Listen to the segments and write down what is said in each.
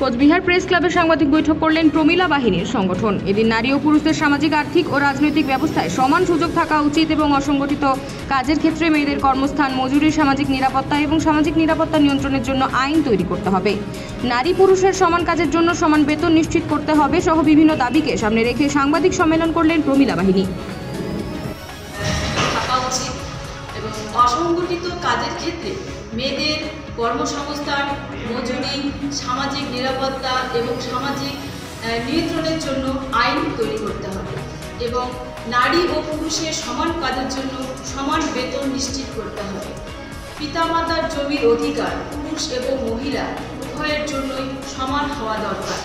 Cooch Behar press ক্লাবে সাংবাদিক বৈঠক করলেন প্রমিলা বাহিনীর সংগঠন। এদিন নারী ও পুরুষদের সামাজিক, আর্থিক ও রাজনৈতিক ব্যবস্থায় সমান সুযোগ থাকা উচিত এবং অসংগঠিত কাজের ক্ষেত্রে মেয়েদের কর্মস্থান, মজুরি, সামাজিক নিরাপত্তা এবং সামাজিক নিরাপত্তা নিয়ন্ত্রণের জন্য আইন তৈরি করতে হবে। নারী পুরুষের সমান কাজের জন্য সমান বেতন নিশ্চিত করতে হবে সহ বিভিন্ন দাবিকে সামনে রেখে সাংবাদিক সম্মেলন করলেন প্রমিলা বাহিনী। এবং অসংগঠিত কাজের ক্ষেত্রে মেয়েদের কর্মসংস্থান, মজুরি, সামাজিক নিরাপত্তা এবং সামাজিক নিয়ন্ত্রণের জন্য আইন তৈরি করতে হবে এবং নারী ও পুরুষের সমান কাজের জন্য সমান বেতন নিশ্চিত করতে হবে। পিতামাতার জমির অধিকার পুরুষ এবং মহিলা উভয়ের জন্যই সমান হওয়া দরকার।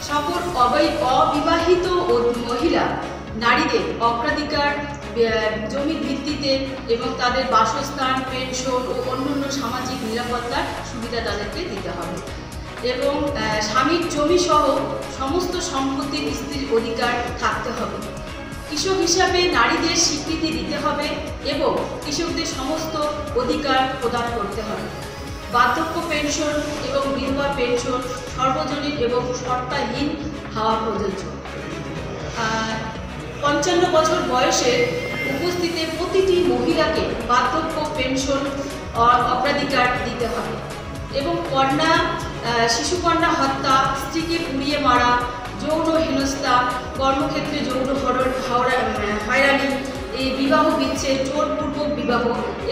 সকল অবিবাহিত ও মহিলা নারীদের অগ্রাধিকার জমির ভিত্তিতে এবং তাদের বাসস্থান, পেনশন ও অন্যান্য সামাজিক নিরাপত্তার সুবিধা তাদেরকে দিতে হবে এবং স্বামীর জমি সহ সমস্ত সম্পত্তির স্ত্রীর অধিকার থাকতে হবে। কৃষক হিসাবে নারীদের স্বীকৃতি দিতে হবে এবং কৃষকদের সমস্ত অধিকার প্রদান করতে হবে। বার্ধক্য পেনশন এবং বিধবা পেনশন সর্বজনীন এবং শর্তহীন হওয়া প্রযোজ্য। 55 বছর বয়সে উপস্থিতে প্রতিটি মহিলাকে বার্ধক্য পেনশন অগ্রাধিকার দিতে হবে এবং শিশুকন্যা হত্যা, স্ত্রীকে পুড়িয়ে মারা, যৌন হেনস্থা, কর্মক্ষেত্রে যৌন হয়রানি, এই বিবাহ বিচ্ছেদ, জোরপূর্বক বিবাহ,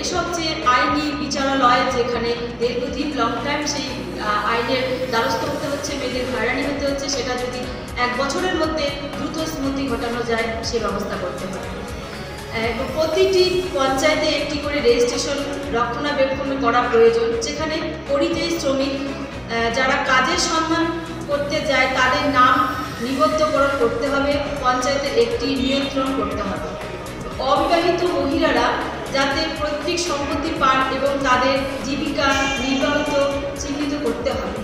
এসব যে আইনি বিচারালয় যেখানে দীর্ঘদিন লং টাইম সেই আইনের দ্বারস্থ হতে হচ্ছে, মেয়েদের হয়রানি হতে হচ্ছে, সেটা যদি 1 বছরের মধ্যে দ্রুত স্মৃতি ঘটানো যায় সে ব্যবস্থা করতে হবে। প্রতিটি পঞ্চায়েতে একটি করে রেজিস্ট্রেশন রক্ষণাবেক্ষণ করা প্রয়োজন, যেখানে পরিযায়ী শ্রমিক যারা কাজের সন্ধান করতে যায় তাদের নাম নিবদ্ধকরণ করতে হবে, পঞ্চায়েতের একটি নিয়ন্ত্রণ করতে হবে। অবিবাহিত মহিলারা যাতে পৈতৃক সম্পত্তি পান এবং তাদের জীবিকা নির্বাহিত চিহ্নিত করতে হবে।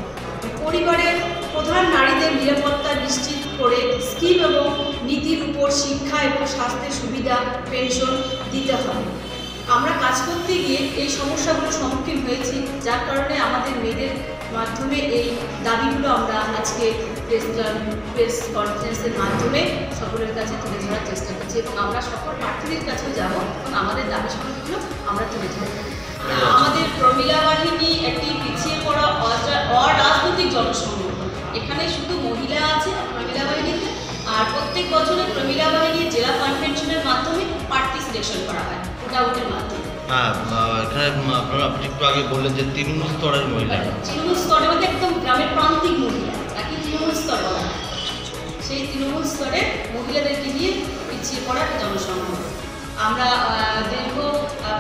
পরিবারের প্রধান নারীদের নিরাপত্তা নিশ্চিত করে স্কিম এবং নীতির উপর শিক্ষা এবং স্বাস্থ্যের সুবিধা, পেনশন দিতে হবে। আমরা কাজ করতে গিয়ে এই সমস্যাগুলোর সম্মুখীন হয়েছি, যার কারণে আমাদের মেয়েদের মাধ্যমে এই দাবিগুলো আমরা আজকে প্রেস কনফারেন্সের মাধ্যমে সকলের কাছে তুলে ধরার চেষ্টা করছি এবং আমরা সকল প্রার্থীদের কাছেও যাব এবং আমাদের দাবি সমস্যাগুলো আমরা তুলে ধরব। আমাদের প্রমিলা বাহিনী একটি পিছিয়ে পড়া অরাজনৈতিক জনসংগঠন। এখানে শুধু মহিলা আছে প্রমিলা বাহিনীতে, আর প্রত্যেক বছরে প্রমিলা বাহিনী জেলা কনভেনশনের মাধ্যমে প্রার্থী সিলেকশন করা হয় ভোটাভুটির মাধ্যমে। এখানে আপনি একটু আগে বললেন যে তৃণমূল স্তরের মহিলা, তৃণমূল স্তরে মানে একদম গ্রামের প্রান্তিক মহিলা, তাকে তৃণমূল স্তর বলা হয়। সেই তৃণমূল স্তরে মহিলাদেরকে নিয়ে পিছিয়ে পড়া একটা জনসংগঠন। আমরা দীর্ঘ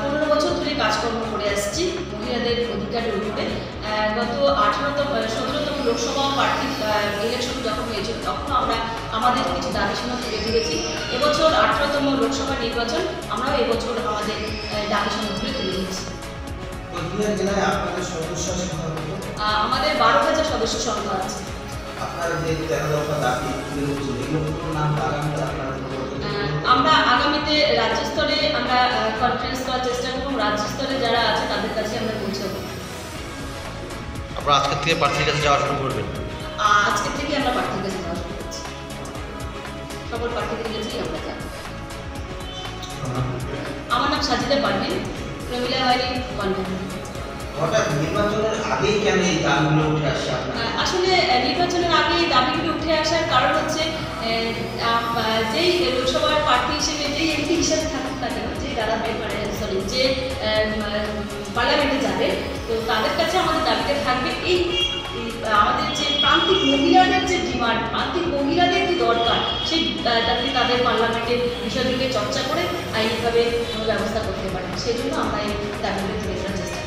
15 বছর ধরে কাজকর্ম করে আসছি মহিলাদের অধিকারের উপরে। গত 17তম লোকসভা প্রার্থী ইলেকশন যখন হয়েছিল তখন আমরা আমাদের কিছু দাবি সনদ তুলে ধরেছি। এবছর 18তম লোকসভা নির্বাচন, আমরাও এবছর আমাদের দাবি সনদগুলো তুলে ধরেছি। আমাদের 12,000 সদস্য সংখ্যা আছে। আমরা আগামীতে রাজ্য স্তরে আমরা কনফারেন্স করার চেষ্টা করব, রাজ্য স্তরে যারা আছে তাদের কাছে আমরা পৌঁছাবো। আপনারা আজকে থেকে প্রার্থীর কাছে যাওয়া শুরু করবেন? আজকে থেকে আমরা প্রার্থীর কাছে যাওয়া শুরু করছি, সকল প্রার্থীদের কাছেই আমরা যাব। আমার নাম সাজিদা পারভিন, প্রমিলা বাহিনীর কনভেনর। নির্বাচনের আগেই কেন এই দাবিগুলো উঠে আসছে? আসলে নির্বাচনের আগে এই দাবিগুলো উঠে আসার কারণ হচ্ছে যেই লোকসভার প্রার্থী হিসেবে, যেই এমপি হিসেবে থাকুক না কেন, যে যারা যে পার্লামেন্টে যাবে, তো তাদের কাছে আমাদের দাবিতে থাকবে এই আমাদের যে প্রান্তিক মহিলাদের যে ডিমান্ড, প্রান্তিক মহিলাদের যে দরকার, সেই যাতে তাদের পার্লামেন্টের বিষয়গুলোকে চর্চা করে আইনিভাবে ব্যবস্থা করতে পারে, সেই জন্য আমরা এই দাবিগুলো তুলে ধরার চেষ্টা